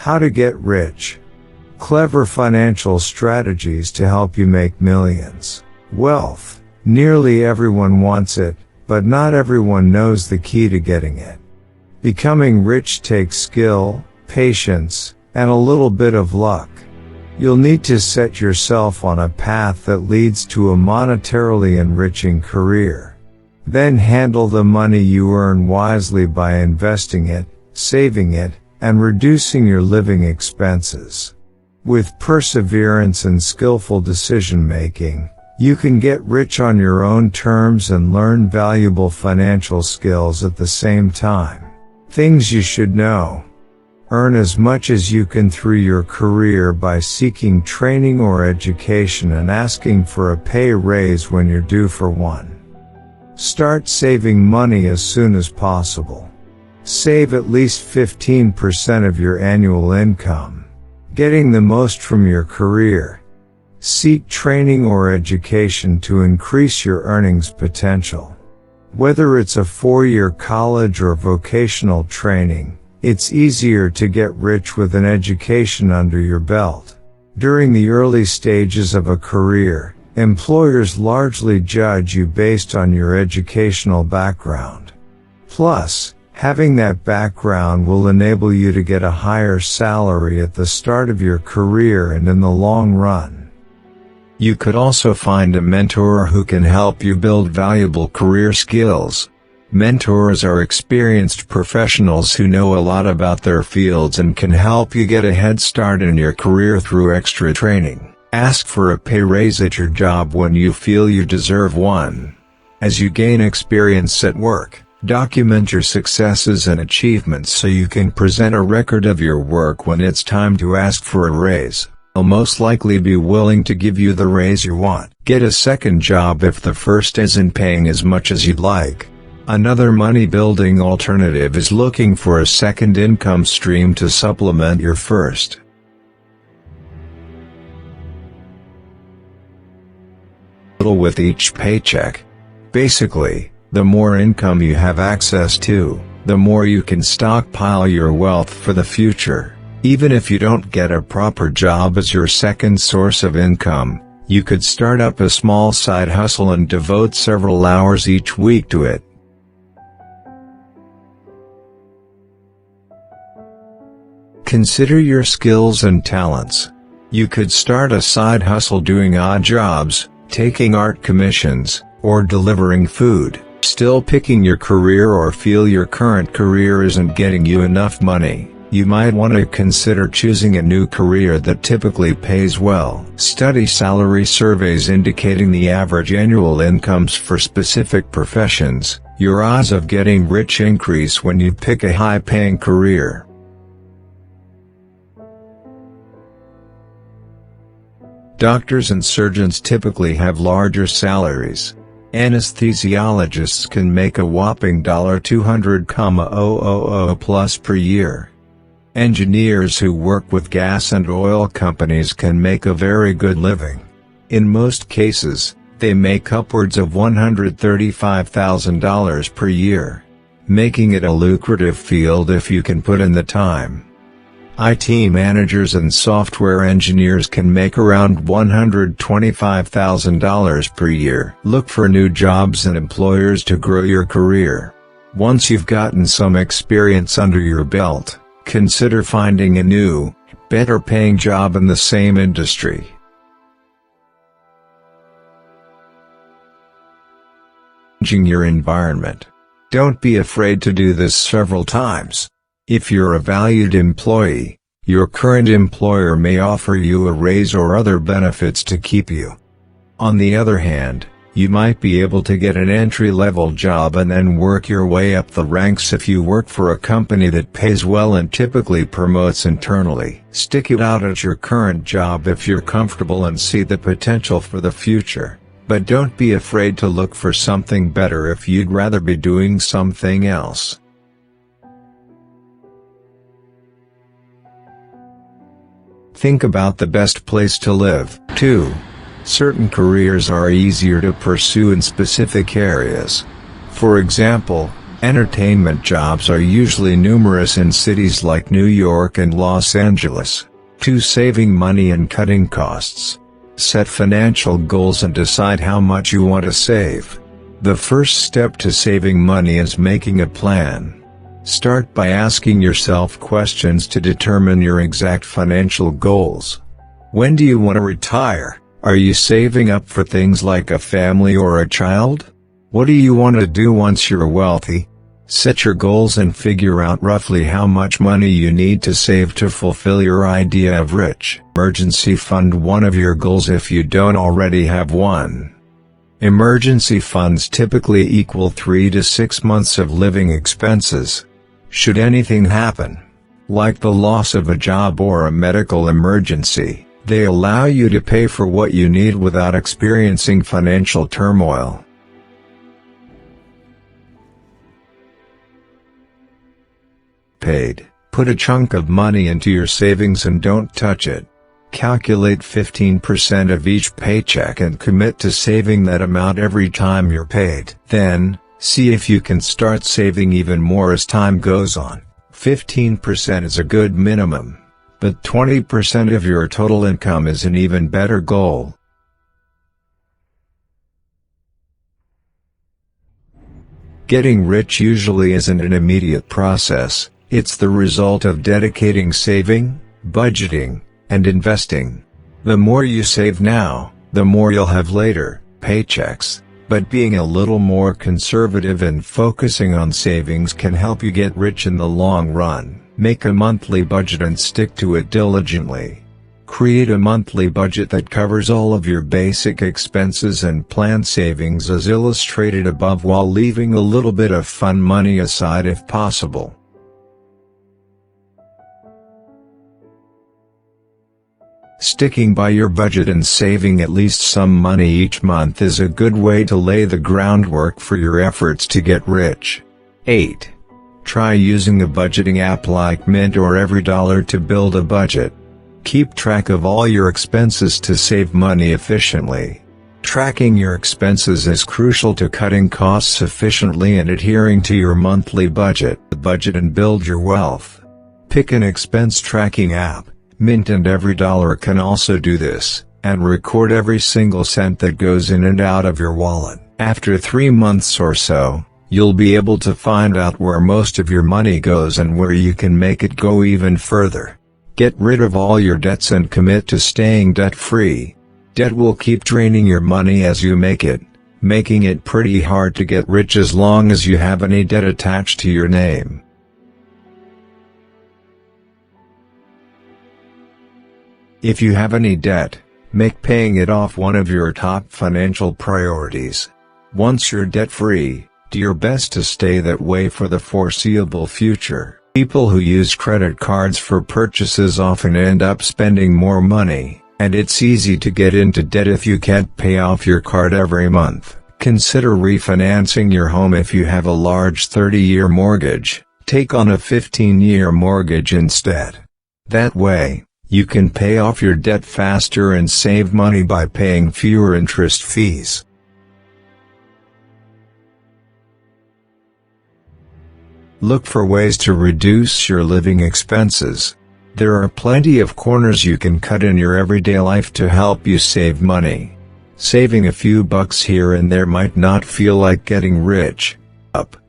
How to get rich. Clever financial strategies to help you make millions. Wealth. Nearly everyone wants it, but not everyone knows the key to getting it. Becoming rich takes skill, patience, and a little bit of luck. You'll need to set yourself on a path that leads to a monetarily enriching career. Then handle the money you earn wisely by investing it, saving it, and reducing your living expenses. With perseverance and skillful decision-making, you can get rich on your own terms and learn valuable financial skills at the same time. Things you should know. Earn as much as you can through your career by seeking training or education and asking for a pay raise when you're due for one. Start saving money as soon as possible. Save at least 15% of your annual income. Getting the most from your career. Seek training or education to increase your earnings potential. Whether it's a 4-year college or vocational training, it's easier to get rich with an education under your belt. During the early stages of a career, employers largely judge you based on your educational background. Plus, having that background will enable you to get a higher salary at the start of your career and in the long run. You could also find a mentor who can help you build valuable career skills. Mentors are experienced professionals who know a lot about their fields and can help you get a head start in your career through extra training. Ask for a pay raise at your job when you feel you deserve one. As you gain experience at work, document your successes and achievements so you can present a record of your work when it's time to ask for a raise. They'll most likely be willing to give you the raise you want. Get a second job if the first isn't paying as much as you'd like. Another money-building alternative is looking for a second income stream to supplement your first. Little with each paycheck. Basically, the more income you have access to, the more you can stockpile your wealth for the future. Even if you don't get a proper job as your second source of income, you could start up a small side hustle and devote several hours each week to it. Consider your skills and talents. You could start a side hustle doing odd jobs, taking art commissions, or delivering food. Still picking your career or feel your current career isn't getting you enough money, you might want to consider choosing a new career that typically pays well. Study salary surveys indicating the average annual incomes for specific professions. Your odds of getting rich increase when you pick a high-paying career. Doctors and surgeons typically have larger salaries. Anesthesiologists can make a whopping $200,000 plus per year. Engineers who work with gas and oil companies can make a very good living. In most cases, they make upwards of $135,000 per year, making it a lucrative field if you can put in the time. IT managers and software engineers can make around $125,000 per year. Look for new jobs and employers to grow your career. Once you've gotten some experience under your belt, consider finding a new, better-paying job in the same industry. Changing your environment. Don't be afraid to do this several times. If you're a valued employee, your current employer may offer you a raise or other benefits to keep you. On the other hand, you might be able to get an entry-level job and then work your way up the ranks if you work for a company that pays well and typically promotes internally. Stick it out at your current job if you're comfortable and see the potential for the future, but don't be afraid to look for something better if you'd rather be doing something else. Think about the best place to live. 2. Certain careers are easier to pursue in specific areas. For example, Entertainment jobs are usually numerous in cities like New York and Los Angeles. 2. Saving money and cutting costs. Set financial goals and decide how much you want to save. The first step to saving money is making a plan. Start by asking yourself questions to determine your exact financial goals. When do you want to retire? Are you saving up for things like a family or a child? What do you want to do once you're wealthy? Set your goals and figure out roughly how much money you need to save to fulfill your idea of rich. Emergency fund one of your goals if you don't already have one. Emergency funds typically equal 3 to 6 months of living expenses. Should anything happen, like the loss of a job or a medical emergency, they allow you to pay for what you need without experiencing financial turmoil. Paid. Put a chunk of money into your savings and don't touch it. Calculate 15% of each paycheck and commit to saving that amount every time you're paid. Then, see if you can start saving even more as time goes on. 15% is a good minimum, but 20% of your total income is an even better goal. Getting rich usually isn't an immediate process. It's the result of dedicating saving, budgeting, and investing. The more you save now, the more you'll have later, paychecks, but being a little more conservative and focusing on savings can help you get rich in the long run. Make a monthly budget and stick to it diligently. Create a monthly budget that covers all of your basic expenses and plan savings as illustrated above while leaving a little bit of fun money aside if possible. Sticking by your budget and saving at least some money each month is a good way to lay the groundwork for your efforts to get rich. 8. Try using a budgeting app like Mint or EveryDollar to build a budget. Keep track of all your expenses to save money efficiently. Tracking your expenses is crucial to cutting costs efficiently and adhering to your monthly budget. Budget and build your wealth. Pick an expense tracking app. Mint and EveryDollar can also do this, and record every single cent that goes in and out of your wallet. After 3 months or so, you'll be able to find out where most of your money goes and where you can make it go even further. Get rid of all your debts and commit to staying debt-free. Debt will keep draining your money as you make it, making it pretty hard to get rich as long as you have any debt attached to your name. If you have any debt, make paying it off one of your top financial priorities. Once you're debt-free, do your best to stay that way for the foreseeable future. People who use credit cards for purchases often end up spending more money, and it's easy to get into debt if you can't pay off your card every month. Consider refinancing your home if you have a large 30-year mortgage. Take on a 15-year mortgage instead. That way, you can pay off your debt faster and save money by paying fewer interest fees. Look for ways to reduce your living expenses. There are plenty of corners you can cut in your everyday life to help you save money. Saving a few bucks here and there might not feel like getting rich,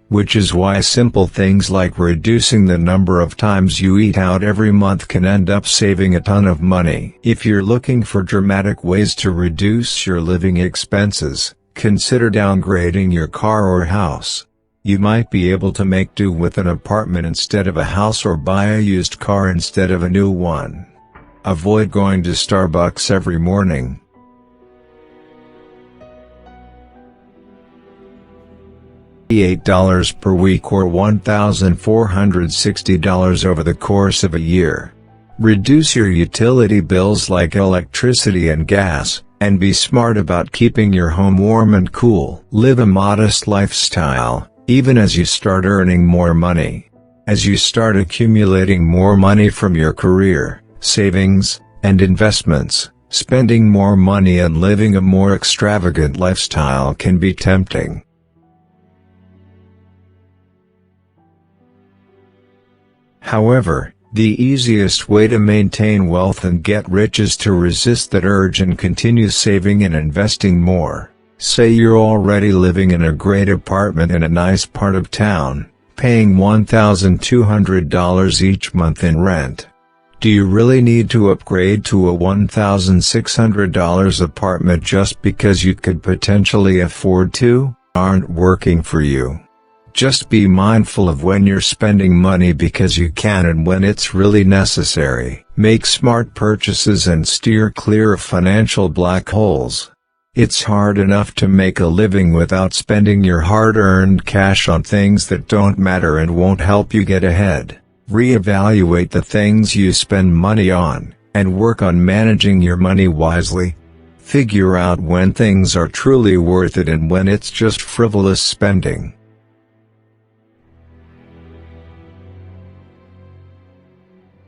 which is why simple things like reducing the number of times you eat out every month can end up saving a ton of money. If you're looking for dramatic ways to reduce your living expenses, consider downgrading your car or house. You might be able to make do with an apartment instead of a house or buy a used car instead of a new one. Avoid going to Starbucks every morning. $8 per week or $1,460 over the course of a year. Reduce your utility bills like electricity and gas, and be smart about keeping your home warm and cool. Live a modest lifestyle, even as you start earning more money. As you start accumulating more money from your career, savings, and investments, spending more money and living a more extravagant lifestyle can be tempting. However, the easiest way to maintain wealth and get rich is to resist that urge and continue saving and investing more. Say you're already living in a great apartment in a nice part of town, paying $1,200 each month in rent. Do you really need to upgrade to a $1,600 apartment just because you could potentially afford to? Aren't working for you. Just be mindful of when you're spending money because you can and when it's really necessary. Make smart purchases and steer clear of financial black holes. It's hard enough to make a living without spending your hard-earned cash on things that don't matter and won't help you get ahead. Reevaluate the things you spend money on, and work on managing your money wisely. Figure out when things are truly worth it and when it's just frivolous spending.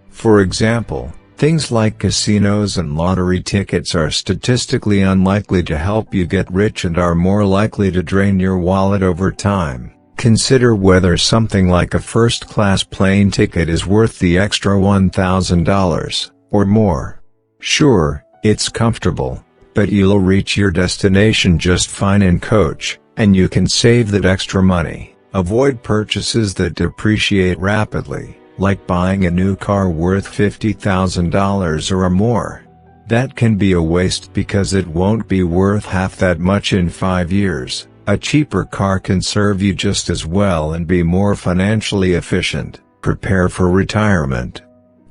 For example, things like casinos and lottery tickets are statistically unlikely to help you get rich and are more likely to drain your wallet over time. Consider whether something like a first-class plane ticket is worth the extra $1,000, or more. Sure, it's comfortable, but you'll reach your destination just fine in coach, and you can save that extra money. Avoid purchases that depreciate rapidly, like buying a new car worth $50,000 or more. That can be a waste because it won't be worth half that much in 5 years. A cheaper car can serve you just as well and be more financially efficient. Prepare for retirement.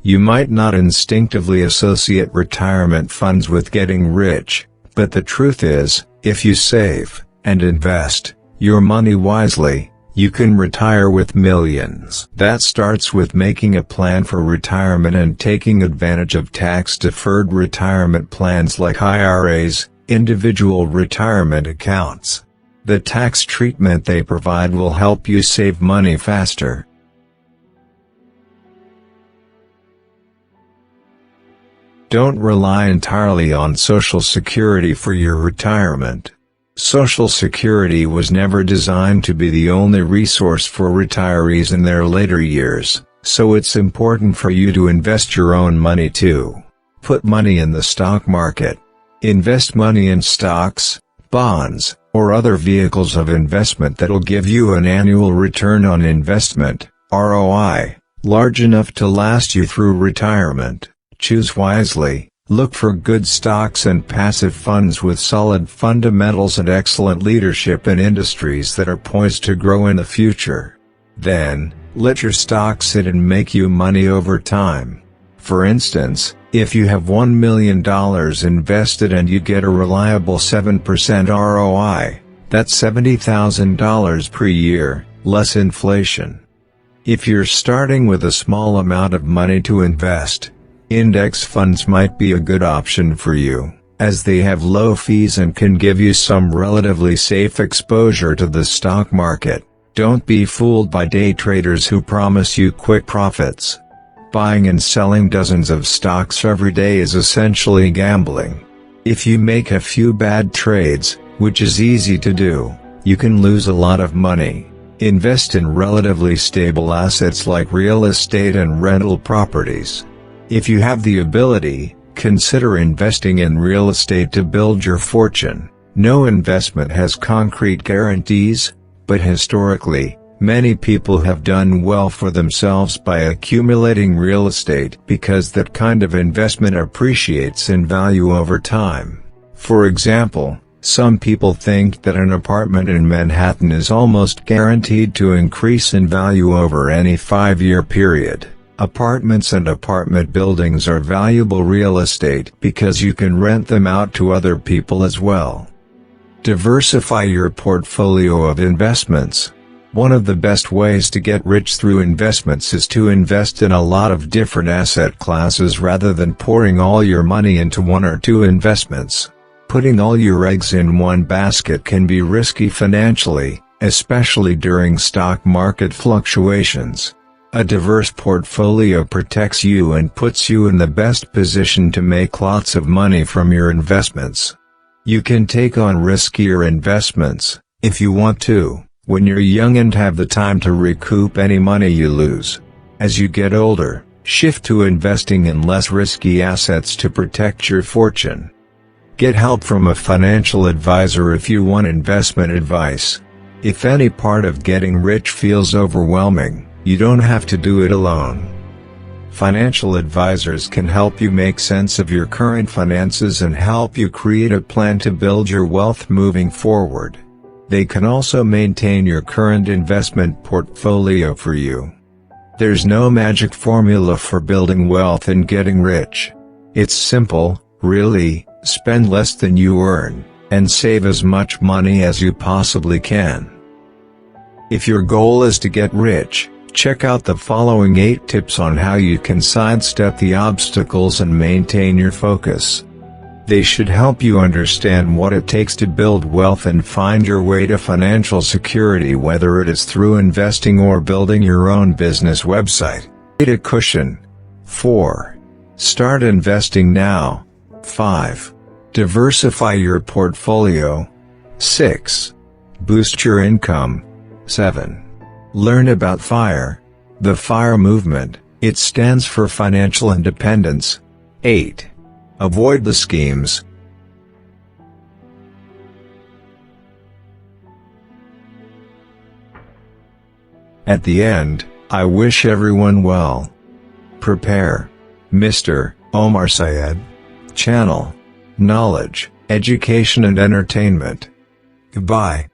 You might not instinctively associate retirement funds with getting rich, but the truth is, if you save and invest your money wisely, you can retire with millions. That starts with making a plan for retirement and taking advantage of tax-deferred retirement plans like IRAs, individual retirement accounts. The tax treatment they provide will help you save money faster. Don't rely entirely on Social Security for your retirement. Social Security was never designed to be the only resource for retirees in their later years, so it's important for you to invest your own money too. Put money in the stock market. Invest money in stocks, bonds, or other vehicles of investment that'll give you an annual return on investment, ROI, large enough to last you through retirement. Choose wisely. Look for good stocks and passive funds with solid fundamentals and excellent leadership in industries that are poised to grow in the future. Then, let your stocks sit and make you money over time. For instance, if you have $1 million invested and you get a reliable 7% ROI, that's $70,000 per year, less inflation. If you're starting with a small amount of money to invest, index funds might be a good option for you, as they have low fees and can give you some relatively safe exposure to the stock market. Don't be fooled by day traders who promise you quick profits. Buying and selling dozens of stocks every day is essentially gambling. If you make a few bad trades, which is easy to do, you can lose a lot of money. Invest in relatively stable assets like real estate and rental properties. If you have the ability, consider investing in real estate to build your fortune. No investment has concrete guarantees, but historically, many people have done well for themselves by accumulating real estate because that kind of investment appreciates in value over time. For example, some people think that an apartment in Manhattan is almost guaranteed to increase in value over any 5-year period. Apartments and apartment buildings are valuable real estate because you can rent them out to other people as well. Diversify your portfolio of investments. One of the best ways to get rich through investments is to invest in a lot of different asset classes rather than pouring all your money into one or two investments. Putting all your eggs in one basket can be risky financially, especially during stock market fluctuations. A diverse portfolio protects you and puts you in the best position to make lots of money from your investments. You can take on riskier investments, if you want to, when you're young and have the time to recoup any money you lose. As you get older, shift to investing in less risky assets to protect your fortune. Get help from a financial advisor if you want investment advice. If any part of getting rich feels overwhelming, you don't have to do it alone. Financial advisors can help you make sense of your current finances and help you create a plan to build your wealth moving forward. They can also maintain your current investment portfolio for you. There's no magic formula for building wealth and getting rich. It's simple, really: spend less than you earn, and save as much money as you possibly can. If your goal is to get rich, check out the following 8 tips on how you can sidestep the obstacles and maintain your focus. They should help you understand what it takes to build wealth and find your way to financial security, whether it is through investing or building your own business website. Create a cushion. 4. Start investing now. 5. Diversify your portfolio. 6. Boost your income. 7. Learn about FIRE. The FIRE movement. It stands for financial independence. 8. Avoid the schemes. At the end, I wish everyone well. Prepare. Mr. Omar Syed. Channel: Knowledge, Education and Entertainment. Goodbye.